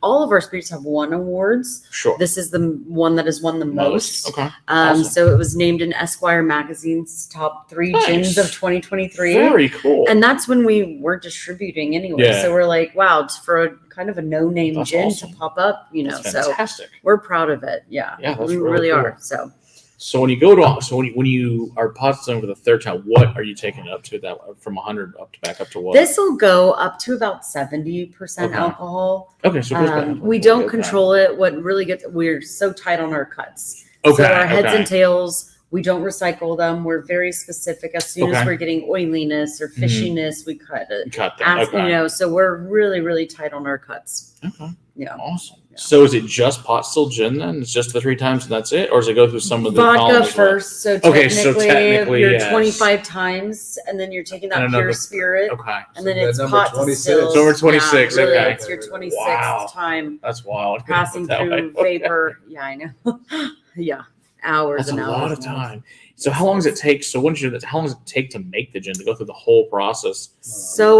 all of our spirits have won awards. Sure. This is the one that has won the most. Okay. Awesome. So it was named in Esquire magazine's top 3 Nice. gins of 2023. Very cool. And that's when we weren't distributing anyway. Yeah. So we're like, wow, it's for a kind of a no-name That's gin awesome. to pop up, That's so fantastic. we're proud of it. Yeah. Yeah, that's we really really cool. are. So So when you when you are pot stilling for the third time, what are you taking it up to? That from 100 back up to what? this will go up to about 70% Okay. alcohol. Okay, so it goes back. We don't control it. What really gets, we're so tight on our cuts. Okay. So our heads okay. and tails, we don't recycle them. We're very specific. As soon Okay. as we're getting oiliness or fishiness, we cut it. Cut that. Okay. So we're really, really tight on our cuts. Okay. Yeah. Awesome. Yeah. So is it just pot still gin then? It's just the 3 times and that's it, or does it go through some of the Vodka columns as well? first. So Okay, so technically, you're yes. 25 times, and then you're taking that And pure another- spirit, Okay. and then So it's number pot 26. distilled. So we're 26, Yeah, really, okay. it's your 26th Wow. time That's wild. passing That way. through vapor. Yeah, I know. Yeah, hours That's and a hours. lot of and hours. time. So how long does it take? So how long does it take to make the gin to go through the whole process? So,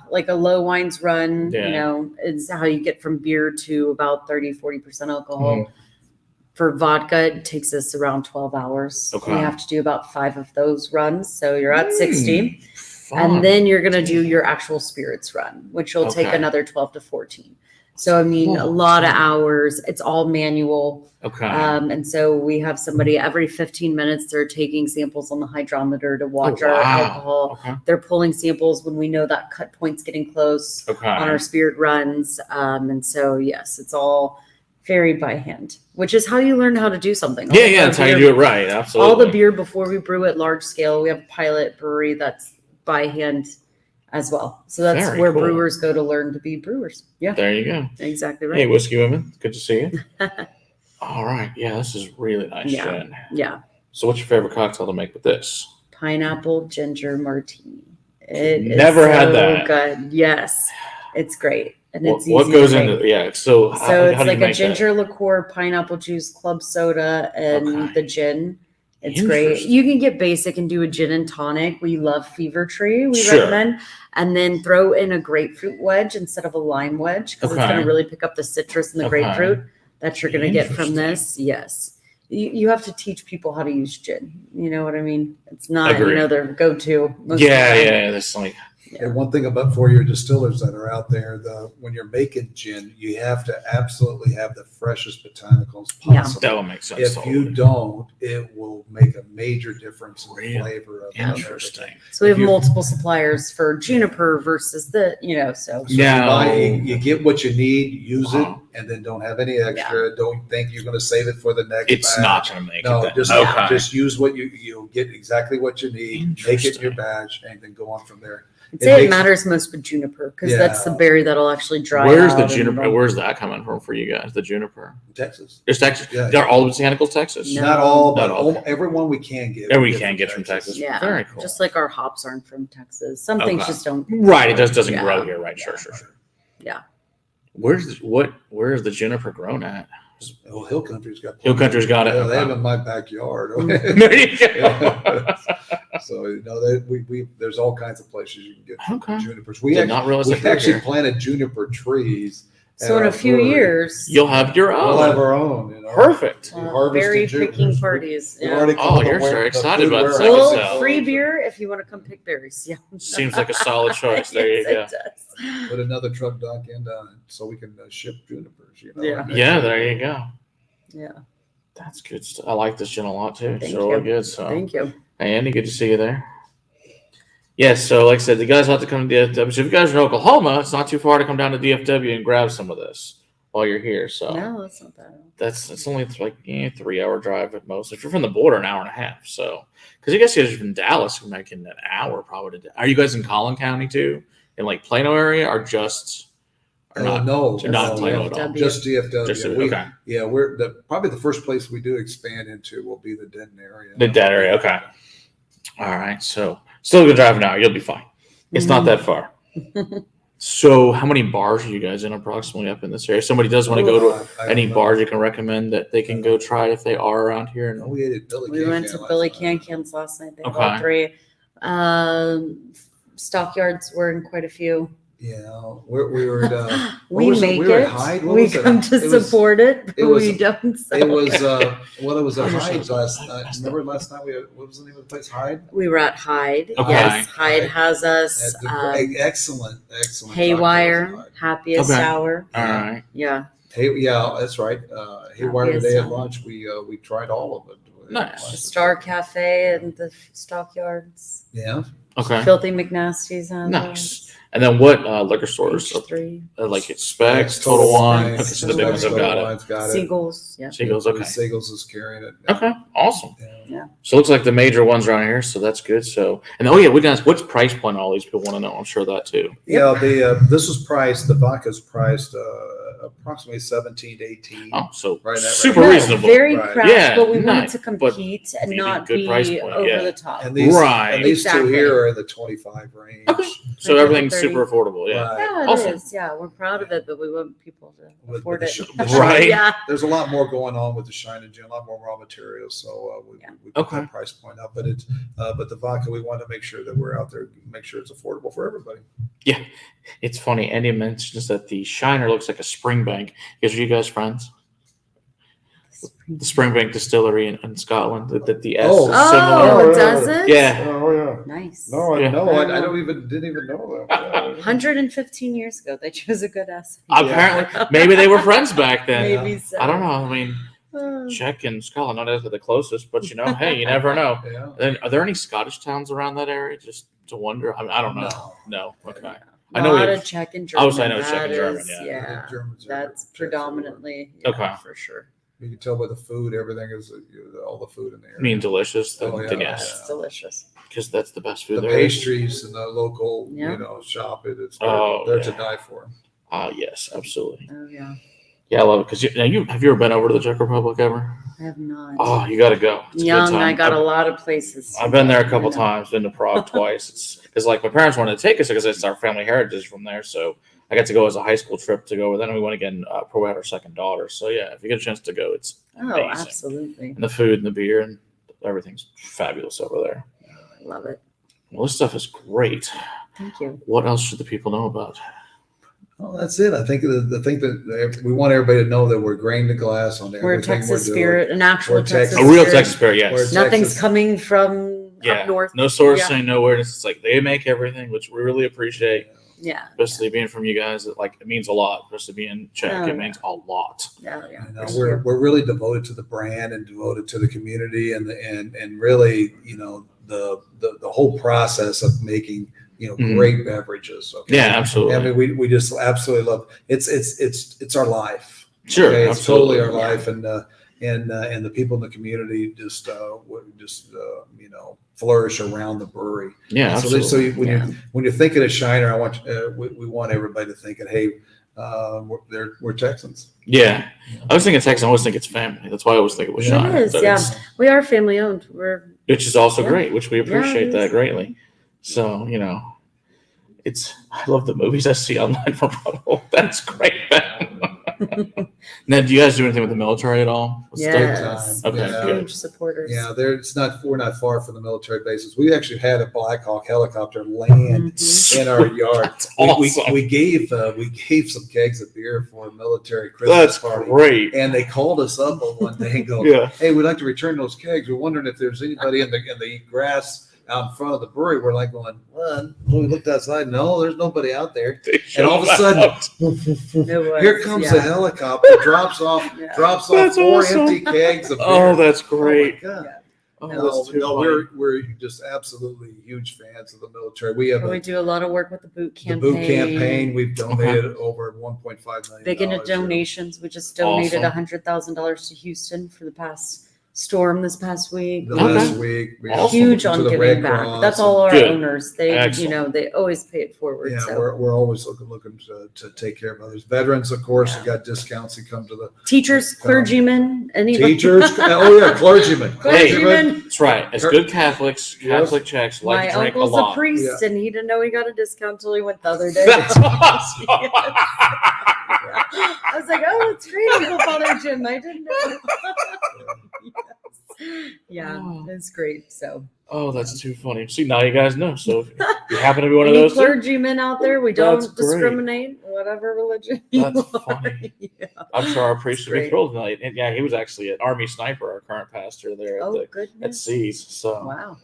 like a low wines run, Yeah. is how you get from beer to about 30-40% alcohol. Mhm. For vodka, it takes us around 12 hours. Okay. We have to do about 5 of those runs. So you're at 60. Fun. And then you're going to do your actual spirits run, which will take Okay. another 12 to 14. So, I mean, a lot of hours. It's all manual. Okay. And so we have somebody every 15 minutes, they're taking samples on the hydrometer to watch Oh, our wow. alcohol. Okay. They're pulling samples when we know that cut point's getting close Okay. on our spirit runs. And so, yes, it's all varied by hand, which is how you learn how to do something. All Yeah, of yeah, our that's how you beer- do it right. Absolutely. All the beer before we brew it large scale, we have a pilot brewery that's by hand as well. So that's Very where cool. brewers go to learn to be brewers. Yeah, There you go. exactly Hey, right. Whiskey Women. Good to see you. All right. Yeah, this is really nice Yeah. gin. Yeah. So what's your favorite cocktail to make with this? Pineapple ginger martini. It is Never had so that. good. Yes, it's great. And it's What easy goes to make. into yeah? So how So do it's you like a make ginger liqueur, pineapple juice, club soda, and Okay. the gin. It's great. Interesting. You can get basic and do a gin and tonic. We love Fever Tree. We Sure. recommend. And then throw in a grapefruit wedge instead of a lime wedge because it's Okay. going to really pick up the citrus and the Okay. grapefruit that you're going to get from Interesting. this. Yes. You have to teach people how to use gin. You know what I mean? It's not, Agreed. their go-to. most of that? the Yeah, time. yeah. That's like And one thing about for your distillers that are out there, when you're making gin, you have to absolutely have the freshest botanicals Yeah. possible. that will make sense. If you totally. don't, it will make a major difference in Really? the flavor of it and Interesting. everything. So we have If you- multiple suppliers for juniper versus so. So you Now- buy- you get what you need, use Wow. it, and then don't have any extra. Don't think you're going to save it for the next. It's batch. not going to make No, it. Then. just okay. just use what you'll get exactly what you need. Make it in your Interesting. batch, and then go on from there. I'd say it makes- matters most with juniper because that's the Yeah. berry that'll actually dry Where's out the and juniper? it'll- Where's that coming from for you guys? The juniper. Texas, It's Texas. Yeah. Are all the botanicals Texas? No. not all, Not but all. everyone we can get. And we can get from Texas. Yeah, Very cool. just like our hops aren't from Texas. Some things Okay. just don't. Right. It doesn't Yeah. grow here. Right. Sure. Yeah. Where's the juniper grown at? Oh, Hill Country's got. Hill Country's got it. Yeah, they Okay. have in my backyard. There you go. Yeah. So we there's all kinds of places you can get Okay. junipers. We Did actually, not realize we that they're actually here. planted juniper trees. at So in our a few brewery. years, You'll have your We'll have own. our own. Perfect. We harvested very junipers. picking parties. We've Yeah. already Oh, called you're the so the excited food about warehouse. second Well, sale. free beer if you want to come pick berries. Yeah. Seems like a solid choice. There you Yes, go. it does. Put another truck dock in so we can ship junipers. Yeah. Yeah, there you go. Yeah. That's good stuff. I like this gin a lot too. It's Thank really you. good. So, Thank you. hey, Andy, good to see you there. Yeah, so like I said, the guys have to come to DFW. So if you guys are in Oklahoma, it's not too far to come down to DFW and grab some of this while you're here. So No, that's not bad. it's only like 3-hour drive at most. If you're from the border, an hour and a half. So because you guys are from Dallas, you're making an hour probably. Are you guys in Collin County too, in like Plano area, or just? Or not? No, not no, Plano at all. just DFW. Just okay. Yeah, we're probably the first place we do expand into will be the Denton area. The Denton area, okay. All right, so still a good drive an hour. You'll be fine. It's not that far. So, how many bars are you guys in approximately up in this area? Somebody does want to go to any bars you can recommend that they can go try if they are around here. And we ate at Billy We went to Billy Can-Can's last night. They had all Okay. 3. Stockyards were in quite a few. Yeah, we were at We make we were it. at Hyde. What We was it? come to It was- support it, but it was- we don't sell It was it. it was at Hyde last night. Remember last night what was the name of the place? Hyde. We were at Hyde. Okay. Yes, Hyde. Hyde has us. Excellent. Haywire, tacos at Hyde. happiest Okay. hour. all right, Yeah. Yeah, that's right. Haywire Happiest today at hour. lunch. We tried all of it. Nice. The Star Cafe and the Stockyards. Yeah. okay, Filthy McNasty's on nice. And then what liquor stores? H3. Like it's Specs, Total Wine. Okay, so the big ones have Total got it. Wine's got it. Seagulls. Yeah. Seagulls, okay. Seagulls is carrying it. Okay, awesome. Yeah. So it looks like the major ones around here, so that's good. So, and we can ask what's price point all these people want to know. I'm sure that too. Yeah, this is priced. The vodka's priced approximately 17 to 18. Oh, so Right, that super right. reasonable. Very Right. craft, Yeah, but we wanted nice, to but compete and maybe not good be price point, over yeah. the top. And these Right. two Exactly. here are in the 25 range. Okay. So Like everything's 30. super affordable. Yeah. Right. Yeah, it Awesome. is. Yeah, we're proud of it, but we want people to With afford the it. the shine- Right. Yeah. There's a lot more going on with the Shine and Gin, a lot more raw materials. So we put Okay. that price point up. But but the vodka, we want to make sure that we're out there, make sure it's affordable for everybody. It's funny. Andy mentions that the Shiner looks like a Springbank. Because are you guys friends? The Springbank Distillery in Scotland. That the S Oh. is Oh, similar. does it? Yeah. Oh yeah. Nice. Yeah. I didn't even know that. Yeah. 115 years ago, they chose a good S. Apparently, maybe they were friends back then. Maybe so. I don't know. I mean, Czech and Scotland, not as the closest, but hey, you never know. Yeah. Then, are there any Scottish towns around that area? Just to wonder. I mean, I don't know. No. Okay. A I know lot we of Czech and German. Obviously, I know Czech and That German, is- yeah. Yeah, Germans are- that's Czechs are- predominantly. Okay. For sure. You can tell by the food, everything is all the food in there. I mean delicious. Oh, yeah. Then Yeah, yes, it's delicious. because that's the best food The there is. pastries and the local, Yeah. shop. It's Oh, they're yeah. to die for. Yes, absolutely. Oh yeah, Yeah, I love it because have you ever been over to the Czech Republic ever? I have not. Oh, you got to go. It's a good Young, time. I got a lot of places. I've been there a couple times. Been to Prague twice. It's like my parents wanted to take us because it's our family heritage from there. So I got to go as a high school trip to go over. Then we went again. We had our second daughter. So yeah, if you get a chance to go, it's Oh, amazing. absolutely. And the food and the beer and everything's fabulous over there. I love it. Well, this stuff is great. Thank you. What else should the people know about? Well, that's it. I think that we want everybody to know that we're grain to glass on everything We're a Texas we're doing. Spirit, an actual We're Texas. Texas. A real Spirit. Texas Spirit, yes. Where's- Nothing's Texas. coming from Yeah, up north. no sourcing, Yeah. no word. It's like they make everything, which we really appreciate. Yeah. Especially being from you guys, it means a lot. Especially being Czech, Oh, it yeah. means a lot. Yeah. Yeah. We're really devoted to the brand and devoted to the community and really the whole process of making Mhm. great beverages. Okay? Yeah, absolutely. I mean, we just absolutely love it's our life. Sure, Okay? It's absolutely. totally our life, and the people in the community just flourish around the brewery. Yeah, So, absolutely. when you're thinking of Shiner, we want everybody to think of, hey, we're Texans. Yeah, I was thinking Texas. I always think it's family. That's why I always think it was Yeah. Shiner. It is, but yeah. it's- We are family owned. which is also Yeah. great. Which we Yeah, it appreciate that is. greatly. So I love the movies I see online from Rebel. That's great. Now, do you guys do anything with the military at all? Yes. Okay, Yeah. good. Huge supporters. Yeah, we're not far from the military bases. We actually had a Black Hawk helicopter land Mhm. in our yard. That's awesome. We gave some kegs of beer for a military Christmas That's party. great. And they called us up on one day and go, Yeah. "Hey, we'd like to return those kegs. We're wondering if there's anybody in the grass out in front of the brewery." We're like going, "Well," we looked outside. No, there's nobody out there. And all of a sudden, It was, here comes yeah. the helicopter, drops off Yeah. drops off That's four awesome. empty kegs of beer. Oh, that's Oh my great. God. Oh, No. that's too No, funny. we're just absolutely huge fans of the military. We have We do a lot of work with the boot the campaign. boot campaign. We've donated over $1.5 million. Big into donations. We just donated Awesome. $100,000 to Houston for the past storm this past week. The Okay. last week. We Awesome. Huge to on the giving Red back. Cross That's and- all our Good. owners. They, Excellent. they always pay it forward. Yeah, so we're always looking to take care of others. Veterans, of course, Yeah. you got discounts. You come to the teachers, clergymen, anybody. teachers. Oh yeah, clergymen. Clergymen. That's right. As good Catholics, Yes. Catholic Czechs like My to drink a uncle's lot. a priest, and he didn't know he got a discount till he went the other day. That's awesome. I was like, "Oh, it's great, Uncle Father Jim. I didn't know." Yeah, Oh. it's great. So, Oh, that's too funny. See, now you guys know. So if you happen to be one of any those, two, clergymen out there, we don't That's great. discriminate, whatever religion. you That's are. funny. Yeah. I'm sure our priest would be great. thrilled tonight. And yeah, he was actually an Army sniper, our current pastor there Oh, at goodness. Seas. So Wow.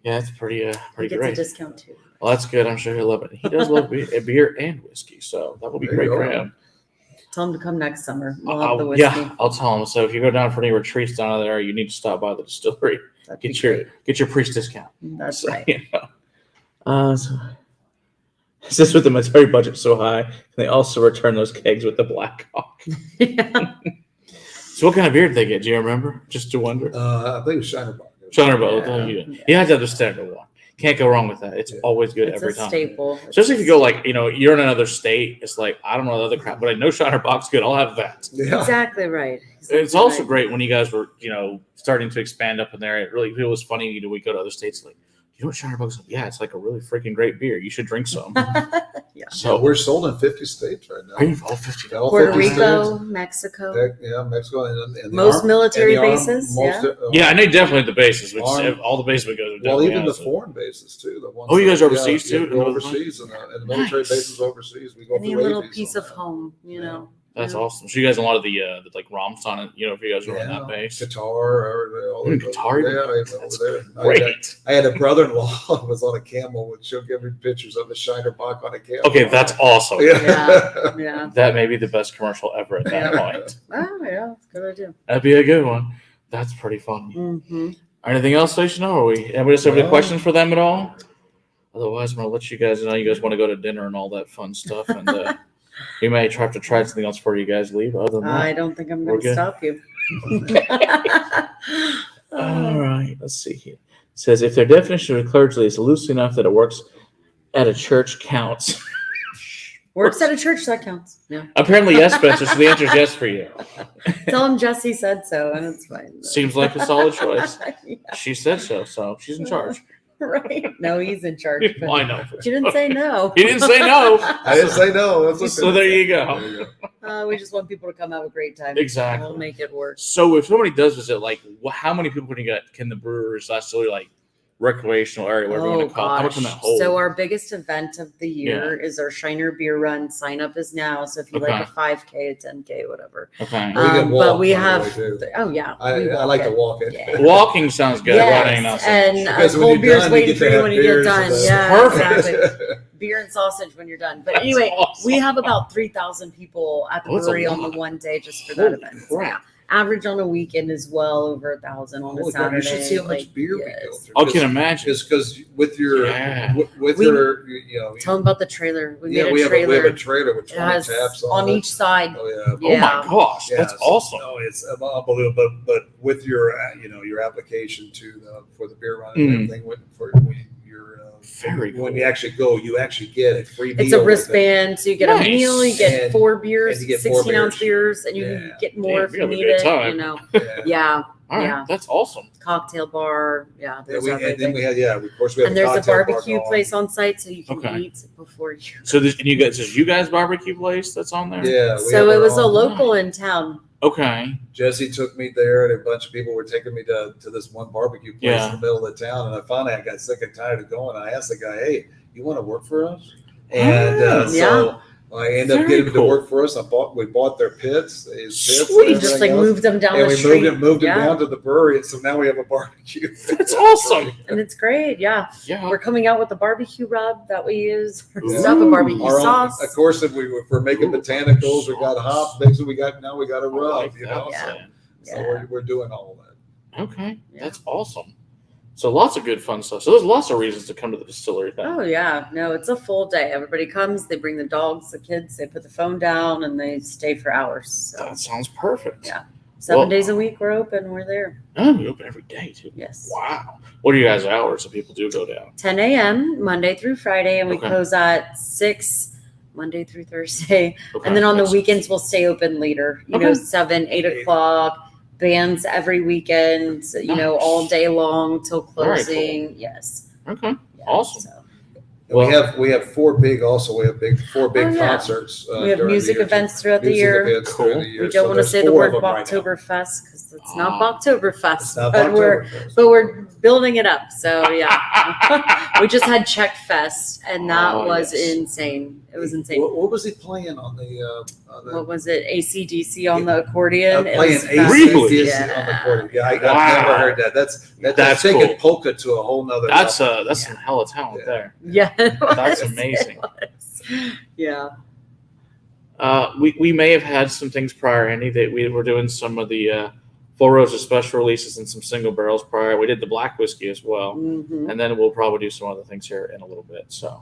yeah, it's pretty He pretty gets great. a discount too. Well, that's good. I'm sure he'll love it. He does love beer and whiskey, so that will be There great you for go. him. Tell him to come next summer. We'll have the whiskey. Yeah, I'll tell him. So if you go down for any retreats down there, you need to stop by the distillery. That'd be Get your priest discount. great. That's So, right. you know. So, it says with the military budget so high, can they also return those kegs with the Black Hawk? Yeah. So what kind of beer did they get? Do you remember? Just to wonder. I think it was Shiner Bar. Shiner Bowl. Yeah. You have to have the standard one. Can't go wrong with that. It's Yeah. always good It's every a time. staple. Especially if you go like, you're in another state. It's like, I don't know the other crap, but I know Shiner Bock's good. I'll have that. Yeah. Exactly right. It's also great when you guys were, starting to expand up in there. It was funny. We go to other states like, you know what Shiner Bock's? Yeah, it's like a really freaking great beer. You should drink some. Yeah. So So we're sold in 50 states right now. are you all 50? All Puerto 50 Rico, states. Mexico. Yeah, Mexico and the Most Army- military and the Army- bases, most, Yeah, I know definitely the bases. Which Arm- all the bases we go to. Well, definitely even the has it. foreign bases too. The ones Oh, you that- guys are overseas too? Yeah, we're overseas and the military Nice. bases overseas. We go Any through little Avies piece on of that. home, Yeah. That's Yeah. awesome. So you guys a lot of the like Ramstein, if you guys are on Yeah. that base. Guitar or all Guitar? Yeah, That's over there. Great. I had a brother-in-law who was on a camel, and she'll give me pictures of the Shiner Bock on a camel. Okay, that's awesome. Yeah. Yeah. That may be the best commercial ever at that Yeah. point. Oh, yeah. Good idea. That'd be a good one. That's pretty funny. Mm-hmm. Anything else they should know? Are we? Anybody else have any No. questions for them at all? Otherwise, I'm gonna let you guys know. You guys want to go to dinner and all that fun stuff, and we may have to try something else before you guys leave. Other than I that, don't think I'm We're going to good. stop you. all right. Let's see here. It says if their definition of clergy is loose enough that it works at a church counts. Works at a church, that counts. Yeah. Apparently, yes, Spencer. So the answer is yes for you. Tell him Jesse said so, and it's fine. Seems like a solid choice. Yeah, She said so, so she's in charge. right. No, he's in charge. But I know. you didn't say no. He didn't say no. I didn't say no. That's okay. So there you go. There you go. We just want people to come have a great time. Exactly. We'll make it work. So if somebody does visit, like, how many people can the brewers distillery like recreational area, whatever you want to call it? How much can that hold? So our biggest event of the year is our Shiner Beer Run. Sign up is now. So if you like a 5K, a 10K, whatever. Okay. We can walk, but we by the have. way, too. Oh yeah. I we like to it. walk it. Yeah. Walking sounds good. Running, not Yes, so and much. Because when cold you're beer's done, you waiting get for to you have when you get beers done. and Yeah, Perfect. exactly. Beer and sausage when you're done. But That's anyway, awesome. we have about 3,000 people at the Oh, that's a brewery on the lot. one day just for that Holy event. crap. Yeah. Average on a weekend is well over 1,000 on a Holy crap, Saturday. you should see how much like, beer we yes. go through. I can imagine. Because with your Yeah. with We- your Tell them about the trailer. We yeah, made we a have trailer. a trailer with It 20 has taps on it. each side. Oh yeah. Oh Yeah. my gosh, that's it's- awesome. No, it's unbelievable. But with your your application for the beer run and Mm. everything when Very when cool. you actually go, you actually get a free meal. It's a with it. wristband, so you get Nice. a meal, you get And- 4 beers, and you get 4 16-ounce beers. beers, and you Yeah. can get more Damn, if you you have a need good it. time. Yeah. Yeah, All right, yeah. that's awesome. Cocktail bar. Yeah, Yeah, there's and then everything. we had of course we have And there's a cocktail bar barbecue going. place on site, so you can Okay. eat before you. So this, and you guys barbecue place that's on there? Yeah. we have So it our was a own. local in town. Okay. Jesse took me there, and a bunch of people were taking me to this one barbecue place Yeah. in the middle of the town. And I finally got sick and tired of going. I asked the guy, "Hey, you want to work for us?" And Yeah. so I ended up Very getting him cool. to work for us. We bought their pits, his pits, Sweet. We and just everything like else. moved them down and the we street. moved him Yeah. down to the brewery, and so now we have a barbecue. That's awesome. And it's great. Yeah. Yeah. We're coming out with the barbecue rub that we use for Ooh. stuff, a barbecue Our own, sauce. of course, if we're making botanicals, we got hop mix, we got a I rub. like You that. know, Yeah. so we're doing all that. Okay, Yeah. that's awesome. So lots of good fun stuff. So there's lots of reasons to come to the distillery. Then. Oh yeah, no, it's a full day. Everybody comes, they bring the dogs, the kids, they put the phone down, and they stay for hours. So That sounds perfect. Yeah. 7 Well- days a week we're open. We're there. Oh, we open every day too. Yes. Wow. What are you guys' hours if people do go down? 10 a.m. Monday through Friday, and we Okay. close at 6 Monday through Thursday. Okay. And then on the That's- weekends we'll stay open later. You know, Okay. 7, 8 o'clock. Bands every weekend. You know, Nice. all day long till Very cool. closing. Yes. Okay. Yeah, Awesome. And Well- we have four big four big Oh, yeah. concerts. We have during the music year. events throughout the Music year. events during Cool. the year. We So don't want to there's say the four word of them right now. Boktoberfest because it's Ah. not Boktoberfest, It's not but Boktoberfest. we're building it up. So yeah, we just had Czech Fest, and that Oh, was yes. insane. It was insane. What was he playing on the? What was it? AC/DC on the accordion. It Playing was Really? AC/DC on the accordion. Yeah, I've Wow. never heard that. That's That's taking cool. polka to a whole nother That's level. some hella talent Yeah. there. Yeah, it That's was. amazing. It was. Yeah. We may have had some things prior, Andy, that we were doing some of the full roasted special releases and some single barrels prior. We did the black whiskey as well. Mhm. And then we'll probably do some other things here in a little bit. So,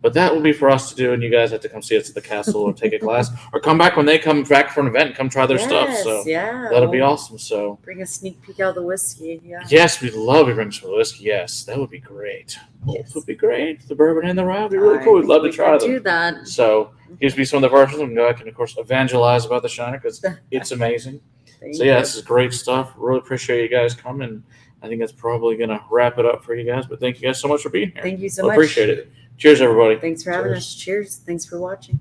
but that will be for us to do, and you guys have to come see us at the castle or take a class, or come back when they come back for an event and come try their stuff. Yes, So yeah, that'll be we'll awesome. So Bring a sneak peek out of the whiskey. Yeah. yes, we'd love to bring some whiskey. Yes, that would be great. Both Yes. would be great. The bourbon and the rye would be really I cool. We'd think love to we try could them. do that. So gives me some of the versions and go back and of course evangelize about the Shiner because it's amazing. Thank So yeah, you. this is great stuff. Really appreciate you guys coming. I think that's probably gonna wrap it up for you guys. But thank you guys so much for being here. Thank you so Well, much. appreciate it. Cheers, everybody. Thanks for having Cheers. us. Cheers. Thanks for watching.